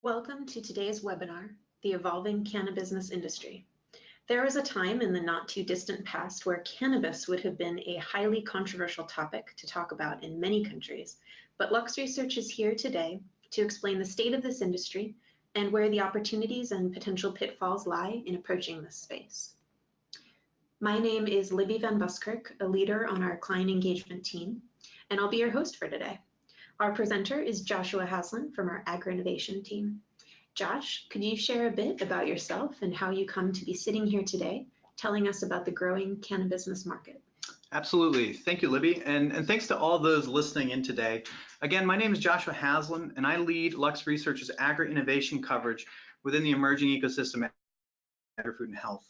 Welcome to today's webinar, The Evolving Cannabusiness Industry. There was a time in the not too distant past where cannabis would have been a highly controversial topic to talk about in many countries, but Lux Research is here today to explain the state of this industry and where the opportunities and potential pitfalls lie in approaching this space. My name is Libby Van Buskirk, a leader on our client engagement team, and I'll be your host for today. Our presenter is Joshua Haslam from our Agri-Innovation team. Josh, could you share a bit about yourself and how you come to be sitting here today, telling us about the growing Cannabusiness market? Absolutely. Thank you, Libby. And thanks to all those listening in today. Again, my name is Joshua Haslam, and I lead Lux Research's Agri-Innovation coverage within the emerging ecosystem of Agrifood and Health.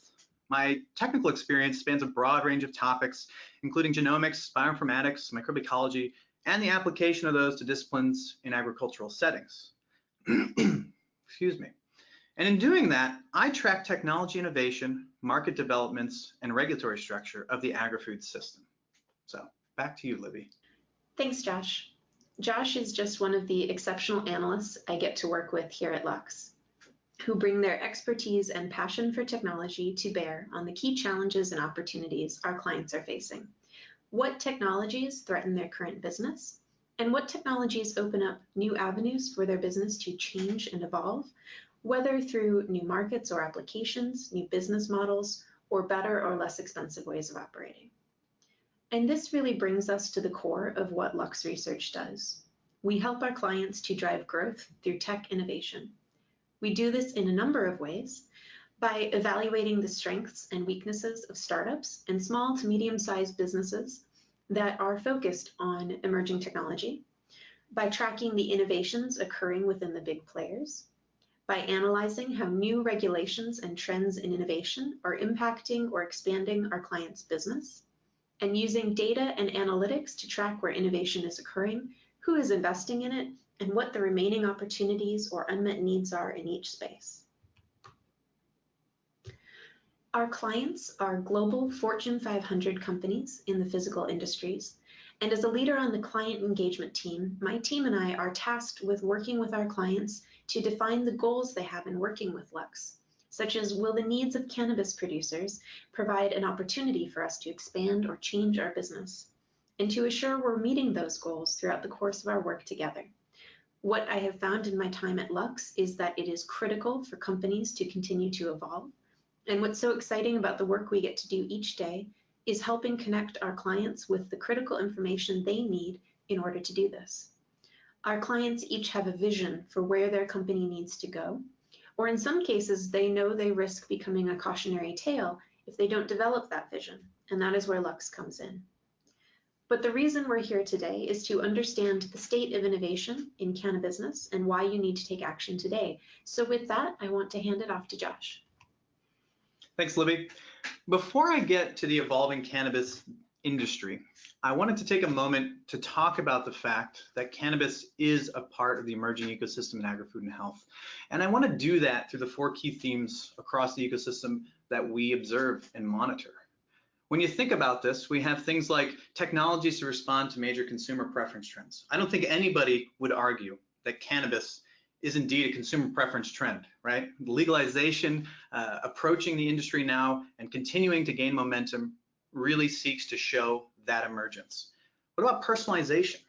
My technical experience spans a broad range of topics, including genomics, bioinformatics, microbiology, and the application of those to disciplines in agricultural settings. Excuse me. And in doing that, I track technology innovation, market developments, and regulatory structure of the agri-food system. So back to you, Libby. Thanks, Josh. Josh is just one of the exceptional analysts I get to work with here at Lux, who bring their expertise and passion for technology to bear on the key challenges and opportunities our clients are facing. What technologies threaten their current business, and what technologies open up new avenues for their business to change and evolve, whether through new markets or applications, new business models, or better or less expensive ways of operating. And this really brings us to the core of what Lux Research does. We help our clients to drive growth through tech innovation. We do this in a number of ways, by evaluating the strengths and weaknesses of startups and small to medium-sized businesses that are focused on emerging technology, by tracking the innovations occurring within the big players, by analyzing how new regulations and trends in innovation are impacting or expanding our clients' business, and using data and analytics to track where innovation is occurring, who is investing in it, and what the remaining opportunities or unmet needs are in each space. Our clients are global Fortune 500 companies in the physical industries, and as a leader on the client engagement team, my team and I are tasked with working with our clients to define the goals they have in working with Lux, such as will the needs of cannabis producers provide an opportunity for us to expand or change our business, and to assure we're meeting those goals throughout the course of our work together. What I have found in my time at Lux is that it is critical for companies to continue to evolve. And what's so exciting about the work we get to do each day is helping connect our clients with the critical information they need in order to do this. Our clients each have a vision for where their company needs to go, or in some cases, they know they risk becoming a cautionary tale if they don't develop that vision, and that is where Lux comes in. But the reason we're here today is to understand the state of innovation in Cannabusiness and why you need to take action today. So with that, I want to hand it off to Josh. Thanks, Libby. Before I get to the evolving cannabis industry, I wanted to take a moment to talk about the fact that cannabis is a part of the emerging ecosystem in agri-food and health. And I want to do that through the 4 key themes across the ecosystem that we observe and monitor. When you think about this, we have things like technologies to respond to major consumer preference trends. I don't think anybody would argue that cannabis is indeed a consumer preference trend, right? Legalization approaching the industry now and continuing to gain momentum really seeks to show that emergence. What about personalization?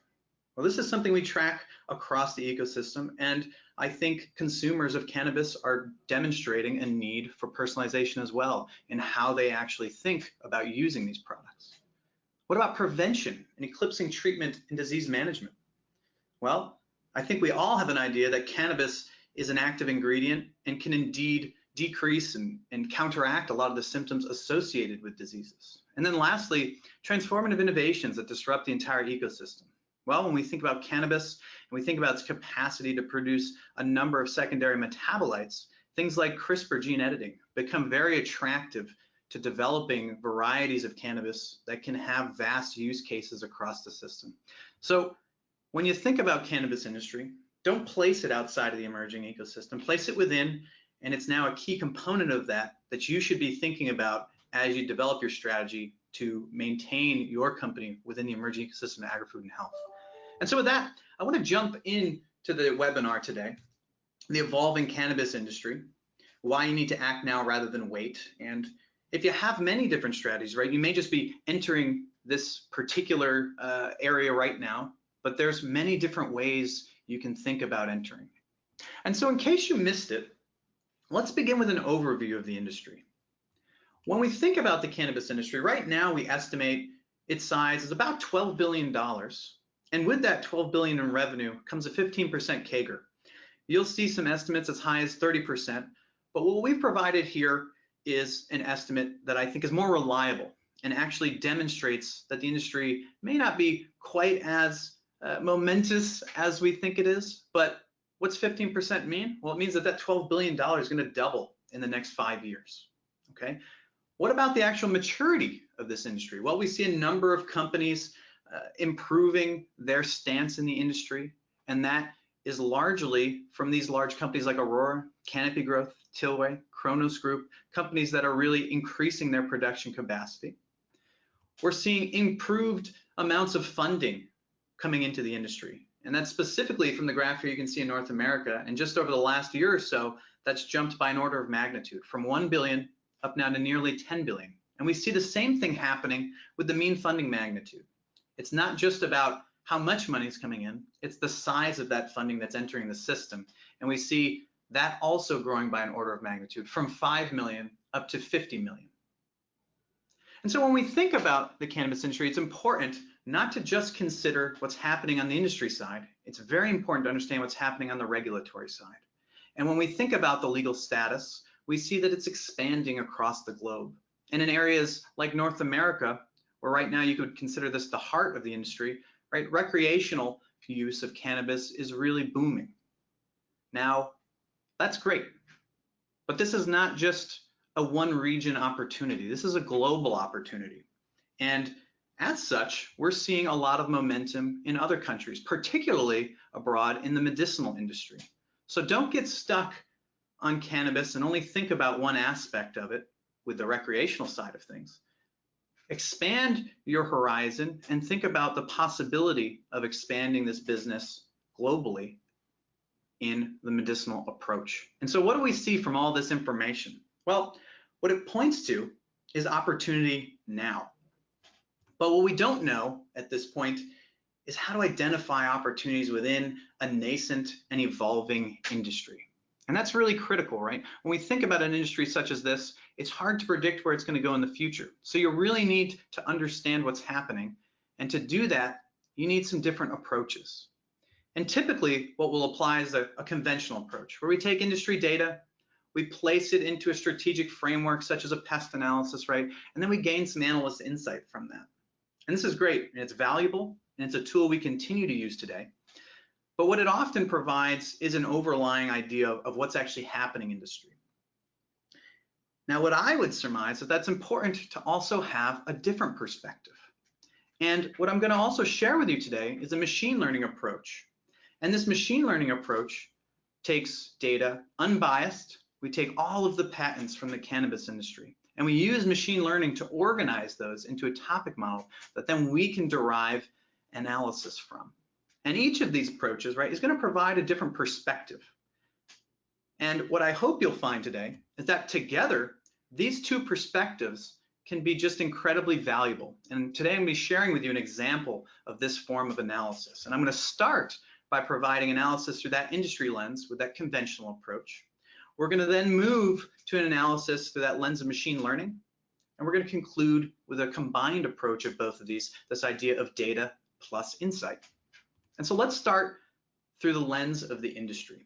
Well, this is something we track across the ecosystem, and I think consumers of cannabis are demonstrating a need for personalization as well in how they actually think about using these products. What about prevention and eclipsing treatment and disease management? Well, I think we all have an idea that cannabis is an active ingredient and can indeed decrease and counteract a lot of the symptoms associated with diseases. And then lastly, transformative innovations that disrupt the entire ecosystem. Well, when we think about cannabis and we think about its capacity to produce a number of secondary metabolites, things like CRISPR gene editing become very attractive to developing varieties of cannabis that can have vast use cases across the system. So when you think about cannabis industry, don't place it outside of the emerging ecosystem, place it within, and it's now a key component of that you should be thinking about as you develop your strategy to maintain your company within the emerging ecosystem of agri-food and health. And so with that, I want to jump into the webinar today the evolving cannabis industry, why you need to act now rather than wait. And if you have many different strategies, right, you may just be entering this particular area right now, but there's many different ways you can think about entering. And so in case you missed it, let's begin with an overview of the industry. When we think about the cannabis industry, right now we estimate its size is about $12 billion. And with that $12 billion in revenue comes a 15% CAGR. You'll see some estimates as high as 30%, but what we've provided here is an estimate that I think is more reliable and actually demonstrates that the industry may not be quite as momentous as we think it is, but what's 15% mean? Well, it means that that $12 billion is going to double in the next 5 years, okay? What about the actual maturity of this industry? Well, we see a number of companies improving their stance in the industry, and that is largely from these large companies like Aurora, Canopy Growth, Tilray, Kronos Group, companies that are really increasing their production capacity. We're seeing improved amounts of funding coming into the industry, and that's specifically from the graph here you can see in North America, and just over the last year or so, that's jumped by an order of magnitude from 1 billion up now to nearly 10 billion. And we see the same thing happening with the mean funding magnitude. It's not just about how much money is coming in, it's the size of that funding that's entering the system. And we see that also growing by an order of magnitude from 5 million up to 50 million. And so when we think about the cannabis industry, it's important not to just consider what's happening on the industry side. It's very important to understand what's happening on the regulatory side. And when we think about the legal status, we see that it's expanding across the globe. And in areas like North America, where right now you could consider this the heart of the industry, right? Recreational use of cannabis is really booming. Now, that's great, but this is not just a one region opportunity. This is a global opportunity. And as such, we're seeing a lot of momentum in other countries, particularly abroad in the medicinal industry. So don't get stuck on cannabis and only think about one aspect of it with the recreational side of things. Expand your horizon and think about the possibility of expanding this business globally in the medicinal approach. And so what do we see from all this information? Well, what it points to is opportunity now. But what we don't know at this point is how to identify opportunities within a nascent and evolving industry. And that's really critical, right? When we think about an industry such as this, it's hard to predict where it's going to go in the future. So you really need to understand what's happening. And to do that, you need some different approaches. And typically, what we'll apply is a conventional approach, where we take industry data, we place it into a strategic framework, such as a pest analysis, right? And then we gain some analyst insight from that. And this is great, and it's valuable, and it's a tool we continue to use today. But what it often provides is an overlying idea of what's actually happening in industry. Now, what I would surmise is that's important to also have a different perspective. And what I'm going to also share with you today is a machine learning approach. And this machine learning approach takes data unbiased. We take all of the patents from the cannabis industry, and we use machine learning to organize those into a topic model that then we can derive analysis from. And each of these approaches, right, is going to provide a different perspective. And what I hope you'll find today is that together, these two perspectives can be just incredibly valuable. And today I'm going to be sharing with you an example of this form of analysis. And I'm going to start by providing analysis through that industry lens with that conventional approach. We're going to then move to an analysis through that lens of machine learning. And we're going to conclude with a combined approach of both of these, this idea of data plus insight. And so let's start through the lens of the industry.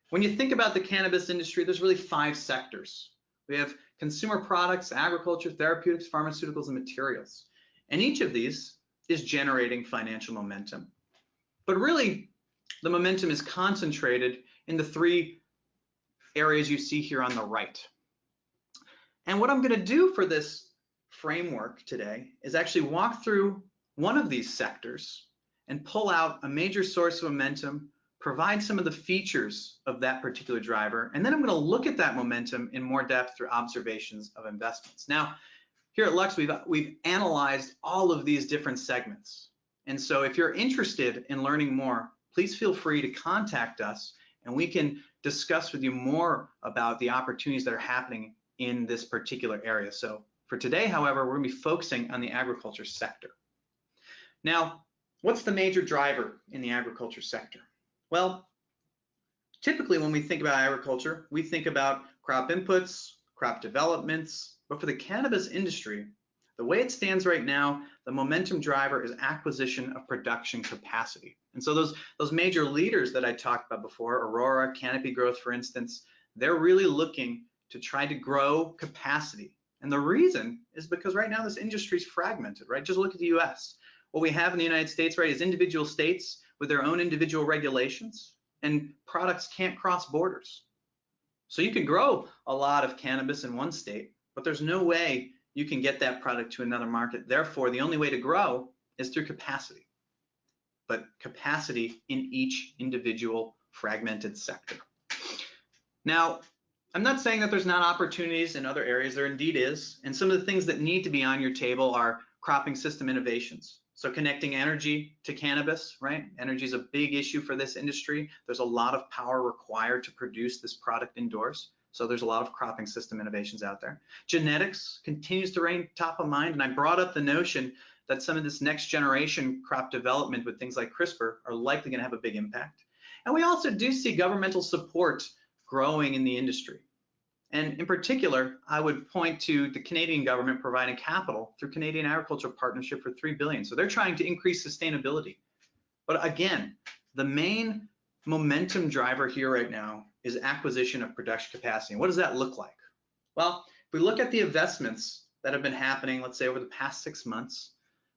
When you think about the cannabis industry, there's really 5 sectors. We have consumer products, agriculture, therapeutics, pharmaceuticals, and materials. And each of these is generating financial momentum. But really, the momentum is concentrated in the 3 areas you see here on the right. And what I'm going to do for this framework today is actually walk through one of these sectors and pull out a major source of momentum, provide some of the features of that particular driver, and then I'm going to look at that momentum in more depth through observations of investments. Now, here at Lux, we've analyzed all of these different segments. And so if you're interested in learning more, please feel free to contact us and we can discuss with you more about the opportunities that are happening in this particular area. So for today, however, we're going to be focusing on the agriculture sector. Now, what's the major driver in the agriculture sector? Well, typically when we think about agriculture, we think about crop inputs, crop developments, but for the cannabis industry, the way it stands right now, the momentum driver is acquisition of production capacity. And so those major leaders that I talked about before, Aurora, Canopy Growth, for instance, they're really looking to try to grow capacity. And the reason is because right now this industry is fragmented, right? Just look at the US. What we have in the United States, right, is individual states with their own individual regulations, and products can't cross borders. So you can grow a lot of cannabis in one state, but there's no way you can get that product to another market. Therefore, the only way to grow is through capacity, but capacity in each individual fragmented sector. Now, I'm not saying that there's not opportunities in other areas. There indeed is. And some of the things that need to be on your table are cropping system innovations. So connecting energy to cannabis, right? Energy is a big issue for this industry. There's a lot of power required to produce this product indoors. So there's a lot of cropping system innovations out there. Genetics continues to reign top of mind. And I brought up the notion that some of this next generation crop development with things like CRISPR are likely going to have a big impact. And we also do see governmental support growing in the industry. And in particular, I would point to the Canadian government providing capital through Canadian Agricultural Partnership for $3 billion. So they're trying to increase sustainability. But again, the main momentum driver here right now is acquisition of production capacity. And what does that look like? Well, if we look at the investments that have been happening, let's say over the past 6 months,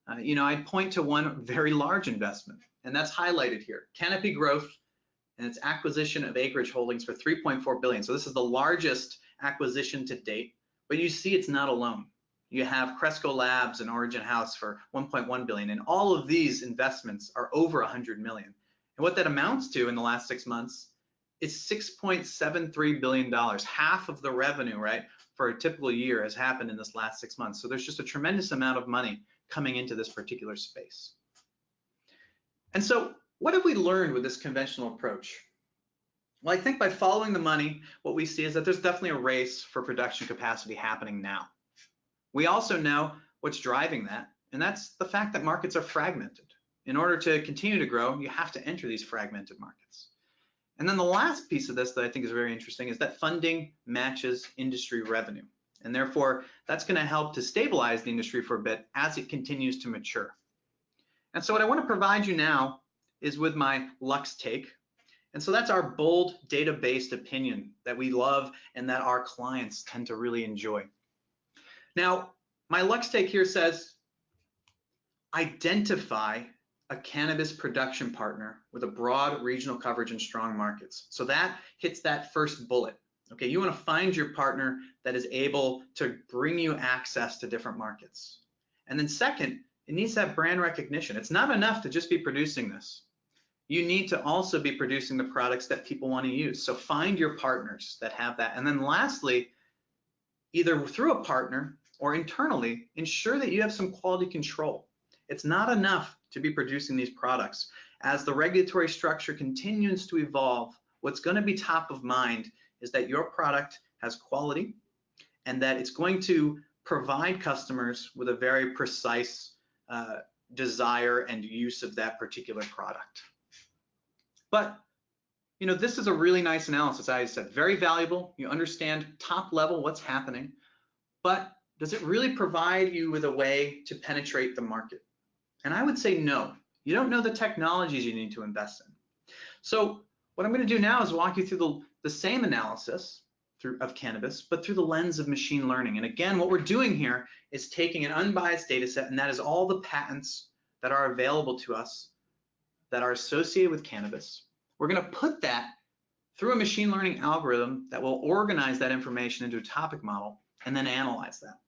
I'd point to one very large investment, and that's highlighted here. Canopy Growth and its acquisition of acreage holdings for $3.4 billion. So this is the largest acquisition to date, but you see it's not alone. You have Cresco Labs and Origin House for $1.1 billion, and all of these investments are over $100 million. And what that amounts to in the last 6 months is $6.73 billion. Half of the revenue, right, for a typical year has happened in this last 6 months. So there's just a tremendous amount of money coming into this particular space. And so what have we learned with this conventional approach? Well, I think by following the money, what we see is that there's definitely a race for production capacity happening now. We also know what's driving that, and that's the fact that markets are fragmented. In order to continue to grow, you have to enter these fragmented markets. And then the last piece of this that I think is very interesting is that funding matches industry revenue. And therefore, that's going to help to stabilize the industry for a bit as it continues to mature. And so what I want to provide you now is with my Lux take. And so that's our bold data-based opinion that we love and that our clients tend to really enjoy. Now, my Lux take here says, identify a cannabis production partner with a broad regional coverage and strong markets. So that hits that first bullet. Okay, you want to find your partner that is able to bring you access to different markets. And then second, it needs to have brand recognition. It's not enough to just be producing this. You need to also be producing the products that people want to use. So find your partners that have that. And then lastly, either through a partner or internally, ensure that you have some quality control. It's not enough to be producing these products. As the regulatory structure continues to evolve, what's going to be top of mind is that your product has quality and that it's going to provide customers with a very precise desire and use of that particular product. But this is a really nice analysis. As I said, very valuable. You understand top level what's happening, but does it really provide you with a way to penetrate the market? And I would say no. You don't know the technologies you need to invest in. So what I'm going to do now is walk you through the same analysis of cannabis, but through the lens of machine learning. And again, what we're doing here is taking an unbiased data set, and that is all the patents that are available to us that are associated with cannabis. We're going to put that through a machine learning algorithm that will organize that information into a topic model and then analyze that.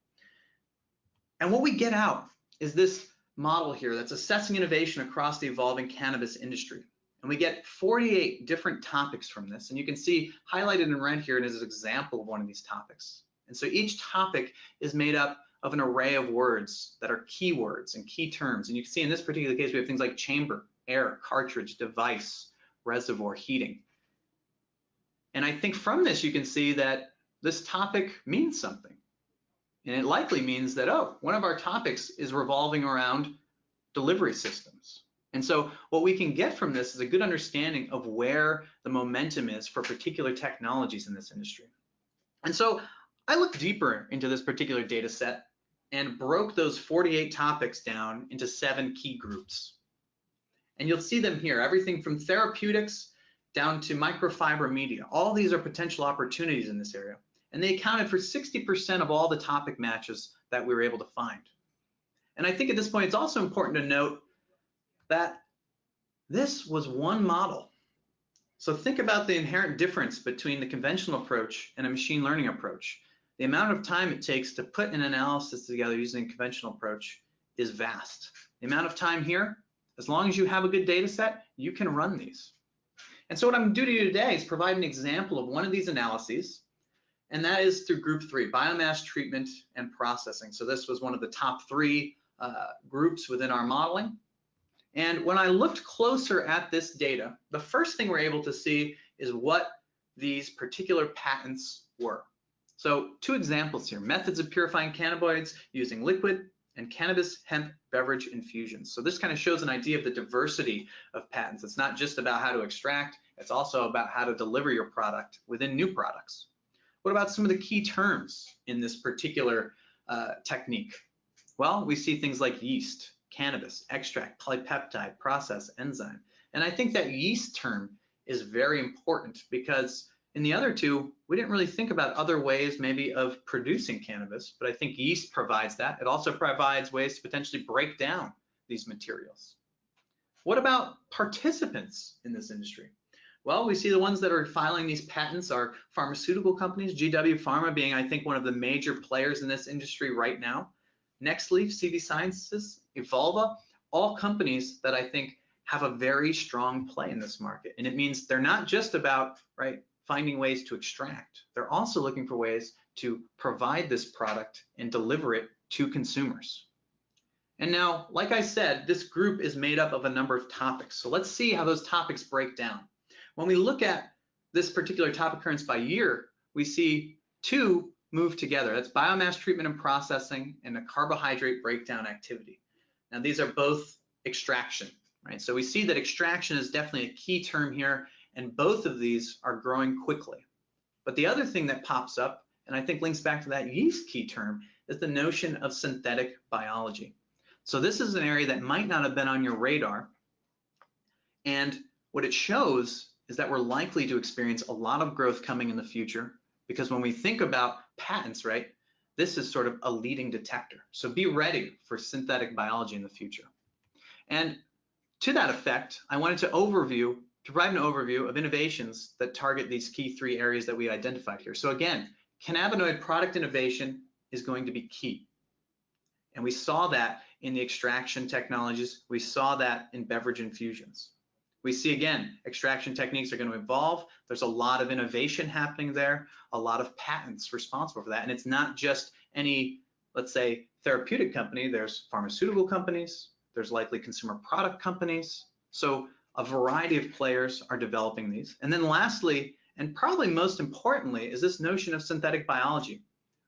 And what we get out is this model here that's assessing innovation across the evolving cannabis industry. And we get 48 different topics from this. And you can see highlighted in red here is an example of one of these topics. And so each topic is made up of an array of words that are keywords and key terms. And you can see in this particular case, we have things like chamber, air, cartridge, device, reservoir, heating. And I think from this, you can see that this topic means something. And it likely means that, oh, one of our topics is revolving around delivery systems. And so what we can get from this is a good understanding of where the momentum is for particular technologies in this industry. And so I looked deeper into this particular data set and broke those 48 topics down into 7 key groups. And you'll see them here, everything from therapeutics down to microfiber media. All these are potential opportunities in this area. And they accounted for 60% of all the topic matches that we were able to find. And I think at this point, it's also important to note that this was one model. So think about the inherent difference between the conventional approach and a machine learning approach. The amount of time it takes to put an analysis together using a conventional approach is vast. The amount of time here, as long as you have a good data set, you can run these. And so what I'm going to do to you today is provide an example of one of these analyses, and that is through group 3, biomass treatment and processing. So this was one of the top 3 groups within our modeling. And when I looked closer at this data, the first thing we're able to see is what these particular patents were. So 2 examples here, methods of purifying cannabinoids using liquid and cannabis hemp beverage infusions. So this kind of shows an idea of the diversity of patents. It's not just about how to extract, it's also about how to deliver your product within new products. What about some of the key terms in this particular technique? Well, we see things like yeast, cannabis, extract, polypeptide, process, enzyme. And I think that yeast term is very important because in the other 2, we didn't really think about other ways maybe of producing cannabis, but I think yeast provides that. It also provides ways to potentially break down these materials. What about participants in this industry? Well, we see the ones that are filing these patents are pharmaceutical companies, GW Pharma being, I think, one of the major players in this industry right now. Nextleaf, CV Sciences, Evolva, all companies that I think have a very strong play in this market. And it means they're not just about, finding ways to extract. They're also looking for ways to provide this product and deliver it to consumers. And now, like I said, this group is made up of a number of topics. So let's see how those topics break down. When we look at this particular topic occurrence by year, we see 2 move together. That's biomass treatment and processing and a carbohydrate breakdown activity. Now, these are both extraction, right? So we see that extraction is definitely a key term here, and both of these are growing quickly. But the other thing that pops up, and I think links back to that yeast key term, is the notion of synthetic biology. So this is an area that might not have been on your radar. And what it shows is that we're likely to experience a lot of growth coming in the future, because when we think about patents, this is sort of a leading detector. So be ready for synthetic biology in the future. And to that effect, I wanted to provide an overview of innovations that target these key 3 areas that we identified here. So again, cannabinoid product innovation is going to be key. And we saw that in the extraction technologies. We saw that in beverage infusions. We see, again, extraction techniques are going to evolve. There's a lot of innovation happening there, a lot of patents responsible for that. And it's not just any, let's say, therapeutic company. There's pharmaceutical companies. There's likely consumer product companies. So a variety of players are developing these. And then lastly, and probably most importantly, is this notion of synthetic biology.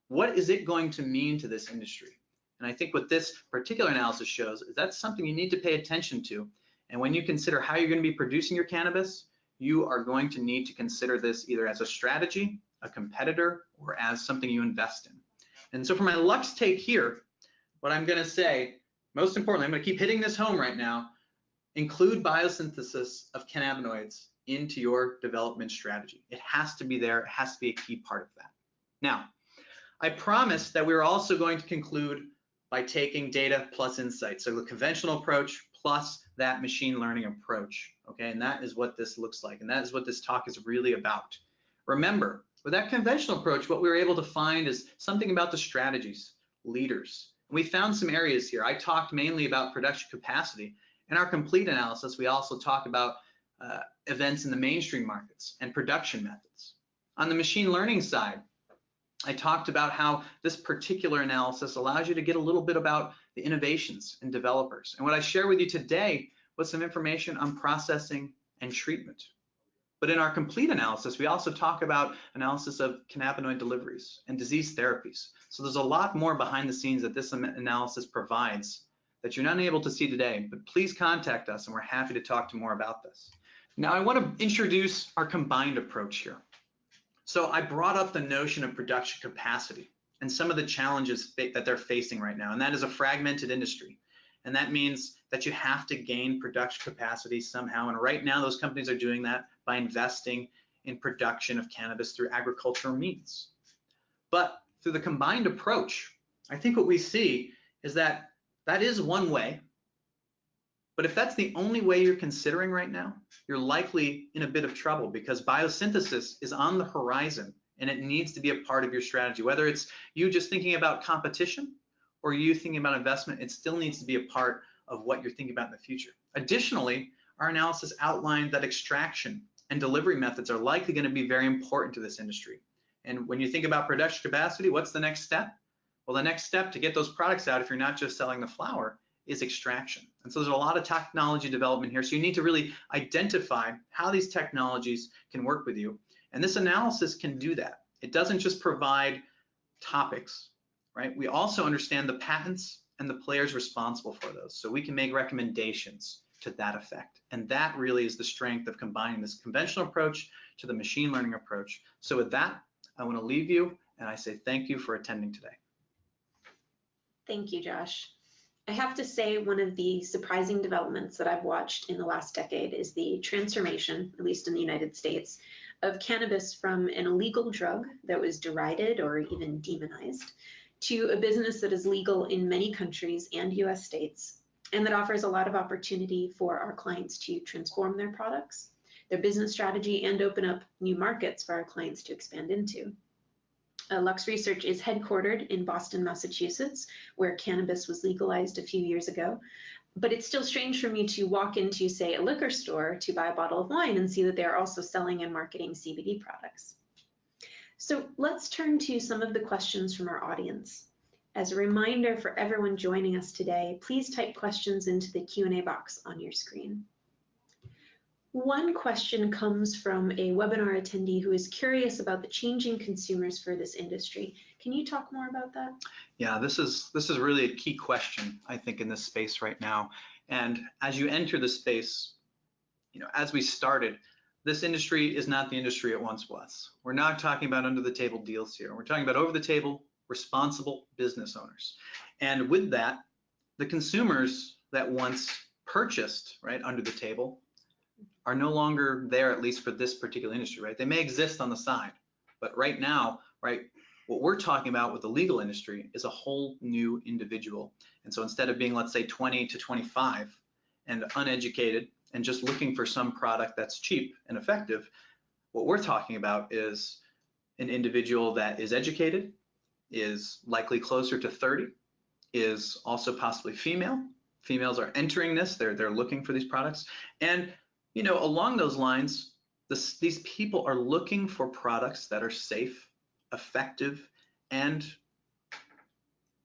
What is it going to mean to this industry? And I think what this particular analysis shows is that's something you need to pay attention to. And when you consider how you're going to be producing your cannabis, you are going to need to consider this either as a strategy, a competitor, or as something you invest in. And so for my Lux take here, what I'm going to say, most importantly, I'm going to keep hitting this home right now, include biosynthesis of cannabinoids into your development strategy. It has to be there. It has to be a key part of that. Now, I promised that we were also going to conclude by taking data plus insight. So the conventional approach plus that machine learning approach, okay? And that is what this looks like. And that is what this talk is really about. Remember, with that conventional approach, what we were able to find is something about the strategies, leaders. And we found some areas here. I talked mainly about production capacity. In our complete analysis, we also talk about events in the mainstream markets and production methods. On the machine learning side, I talked about how this particular analysis allows you to get a little bit about the innovations and developers. And what I share with you today was some information on processing and treatment. But in our complete analysis, we also talk about analysis of cannabinoid deliveries and disease therapies. So there's a lot more behind the scenes that this analysis provides that you're not able to see today, but please contact us and we're happy to talk to more about this. Now I want to introduce our combined approach here. So I brought up the notion of production capacity and some of the challenges that they're facing right now, and that is a fragmented industry. And that means that you have to gain production capacity somehow. And right now, those companies are doing that by investing in production of cannabis through agricultural means. But through the combined approach, I think what we see is that that is one way. But if that's the only way you're considering right now, you're likely in a bit of trouble because biosynthesis is on the horizon and it needs to be a part of your strategy. Whether it's you just thinking about competition or you thinking about investment, it still needs to be a part of what you're thinking about in the future. Additionally, our analysis outlined that extraction and delivery methods are likely going to be very important to this industry. And when you think about production capacity, what's the next step? Well, the next step to get those products out, if you're not just selling the flower, is extraction. And so there's a lot of technology development here. So you need to really identify how these technologies can work with you. And this analysis can do that. It doesn't just provide topics, right? We also understand the patents and the players responsible for those. So we can make recommendations to that effect. And that really is the strength of combining this conventional approach to the machine learning approach. So with that, I want to leave you and I say thank you for attending today. Thank you, Josh. I have to say one of the surprising developments that I've watched in the last decade is the transformation, at least in the United States, of cannabis from an illegal drug that was derided or even demonized to a business that is legal in many countries and US states, and that offers a lot of opportunity for our clients to transform their products, their business strategy, and open up new markets for our clients to expand into. Lux Research is headquartered in Boston, Massachusetts, where cannabis was legalized a few years ago. But it's still strange for me to walk into, say, a liquor store to buy a bottle of wine and see that they're also selling and marketing CBD products. So let's turn to some of the questions from our audience. As a reminder for everyone joining us today, please type questions into the Q&A box on your screen. One question comes from a webinar attendee who is curious about the changing consumers for this industry. Can you talk more about that? Yeah, this is really a key question, I think, in this space right now. And as you enter the space, as we started, this industry is not the industry it once was. We're not talking about under the table deals here. We're talking about over the table, responsible business owners. And with that, the consumers that once purchased, right, under the table are no longer there, at least for this particular industry, right? They may exist on the side, but right now, right, what we're talking about with the legal industry is a whole new individual. And so instead of being, let's say, 20 to 25 and uneducated and just looking for some product that's cheap and effective, what we're talking about is an individual that is educated, is likely closer to 30, is also possibly female. Females are entering this, they're looking for these products. And along those lines, these people are looking for products that are safe, effective, and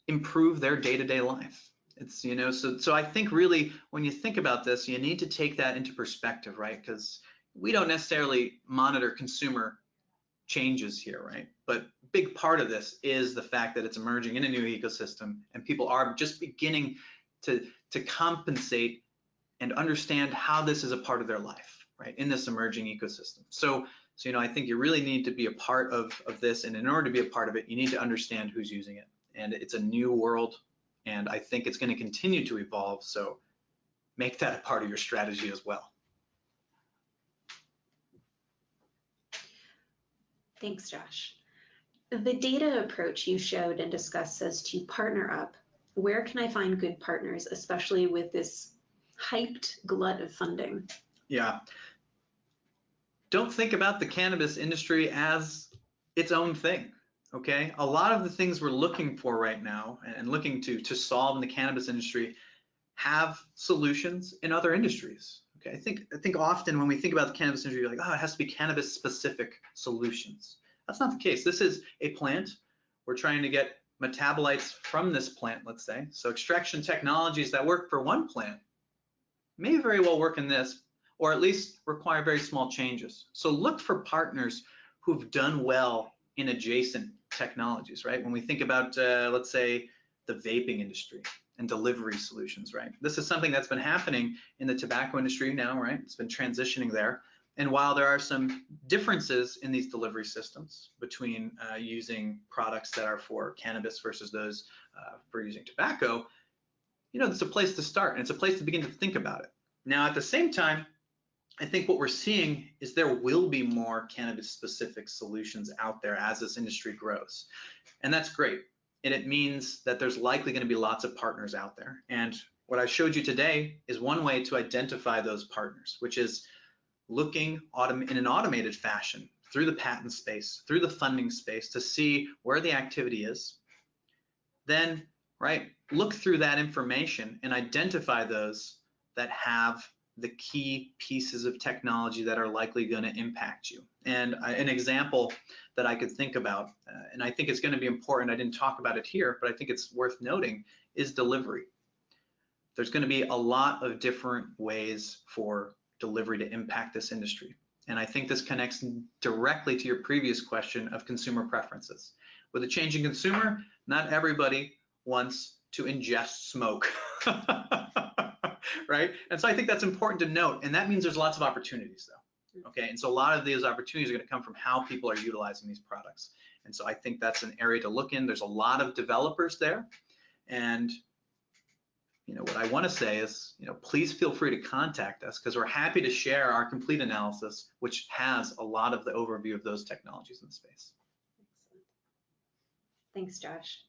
improve their day-to-day life. It's, so I think really when you think about this, you need to take that into perspective, right? Because we don't necessarily monitor consumer changes here, right? But a big part of this is the fact that it's emerging in a new ecosystem and people are just beginning to compensate and understand how this is a part of their life, right, in this emerging ecosystem. So I think you really need to be a part of this, and in order to be a part of it, you need to understand who's using it. And it's a new world, and I think it's going to continue to evolve, so make that a part of your strategy as well. Thanks, Josh. The data approach you showed and discussed says to partner up. Where can I find good partners, especially with this hyped glut of funding? Yeah. Don't think about the cannabis industry as its own thing, okay? A lot of the things we're looking for right now and looking to solve in the cannabis industry have solutions in other industries, okay? I think often when we think about the cannabis industry, you're like, oh, it has to be cannabis specific solutions. That's not the case. This is a plant. We're trying to get metabolites from this plant, let's say. So extraction technologies that work for one plant may very well work in this, or at least require very small changes. So look for partners who've done well in adjacent technologies, right? When we think about, let's say, the vaping industry and delivery solutions, right? This is something that's been happening in the tobacco industry now, right? It's been transitioning there. And while there are some differences in these delivery systems between using products that are for cannabis versus those for using tobacco, you know, it's a place to start and it's a place to begin to think about it. Now, at the same time, I think what we're seeing is there will be more cannabis-specific solutions out there as this industry grows. And that's great. And it means that there's likely going to be lots of partners out there. And what I showed you today is one way to identify those partners, which is looking in an automated fashion through the patent space, through the funding space to see where the activity is. Then, right, look through that information and identify those that have the key pieces of technology that are likely going to impact you. And an example that I could think about, and I think it's going to be important, I didn't talk about it here, but I think it's worth noting, is delivery. There's going to be a lot of different ways for delivery to impact this industry. And I think this connects directly to your previous question of consumer preferences. With a changing consumer, not everybody wants to ingest smoke. Right? And so I think that's important to note, and that means there's lots of opportunities though. Okay, and so a lot of these opportunities are going to come from how people are utilizing these products. And so I think that's an area to look in. There's a lot of developers there, and you know what I want to say is, you know, please feel free to contact us because we're happy to share our complete analysis, which has a lot of the overview of those technologies in the space. Excellent. Thanks, Josh.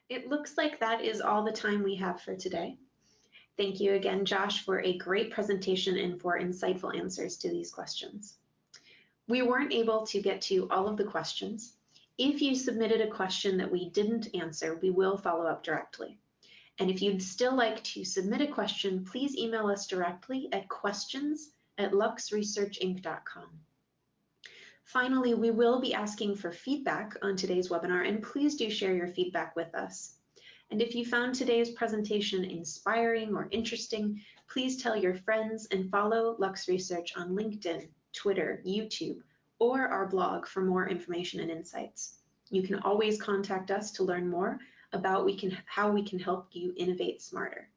It looks like that is all the time we have for today. Thank you again, Josh, for a great presentation and for insightful answers to these questions. We weren't able to get to all of the questions. If you submitted a question that we didn't answer, we will follow up directly. And if you'd still like to submit a question, please email us directly at questions@luxresearchinc.com. Finally, we will be asking for feedback on today's webinar, and please do share your feedback with us. And if you found today's presentation inspiring or interesting, please tell your friends and follow Lux Research on LinkedIn, Twitter, YouTube, or our blog for more information and insights. You can always contact us to learn more about how we can help you innovate smarter.